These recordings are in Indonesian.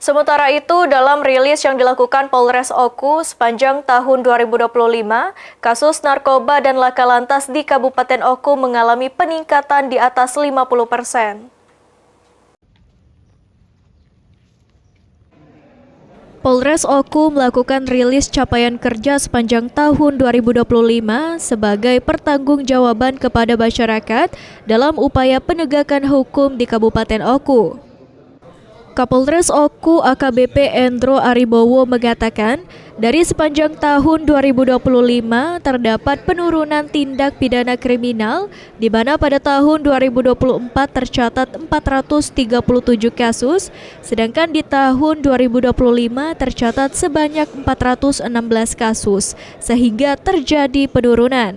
Sementara itu, dalam rilis yang dilakukan Polres Oku sepanjang tahun 2025, kasus narkoba dan laka lantas di Kabupaten Oku mengalami peningkatan di atas 50%. Polres Oku melakukan rilis capaian kerja sepanjang tahun 2025 sebagai pertanggungjawaban kepada masyarakat dalam upaya penegakan hukum di Kabupaten Oku. Kapolres Oku AKBP Endro Aribowo mengatakan, dari sepanjang tahun 2025 terdapat penurunan tindak pidana kriminal, di mana pada tahun 2024 tercatat 437 kasus, sedangkan di tahun 2025 tercatat sebanyak 416 kasus, sehingga terjadi penurunan.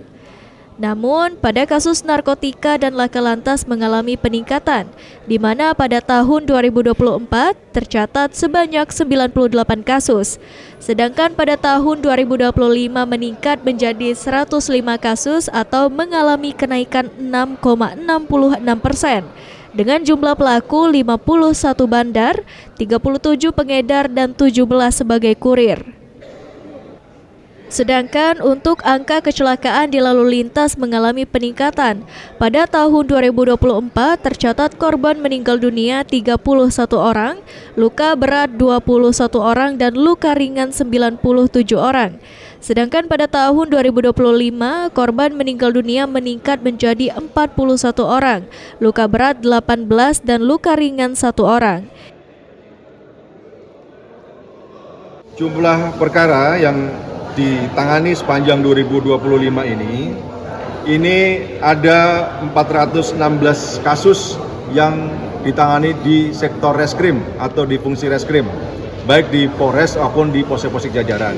Namun, pada kasus narkotika dan laka lantas mengalami peningkatan, di mana pada tahun 2024 tercatat sebanyak 98 kasus, sedangkan pada tahun 2025 meningkat menjadi 105 kasus atau mengalami kenaikan 6,66%, dengan jumlah pelaku 51 bandar, 37 pengedar, dan 17 sebagai kurir. Sedangkan untuk angka kecelakaan di lalu lintas mengalami peningkatan. Pada tahun 2024 tercatat korban meninggal dunia 31 orang, luka berat 21 orang, dan luka ringan 97 orang. Sedangkan pada tahun 2025 korban meninggal dunia meningkat menjadi 41 orang, luka berat 18 dan luka ringan 1 orang. Jumlah perkara yang ditangani sepanjang 2025 ini ada 416 kasus yang ditangani di sektor reskrim atau di fungsi reskrim, baik di Polres maupun di posek-posek jajaran.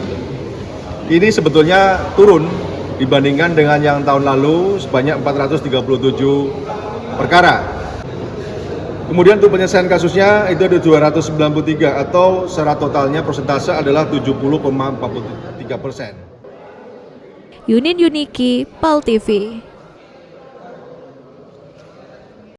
Ini sebetulnya turun dibandingkan dengan yang tahun lalu sebanyak 437 perkara. Kemudian untuk penyelesaian kasusnya itu ada 293 atau secara totalnya persentase adalah 70,43%. Yunin Yuniki, PAL TV.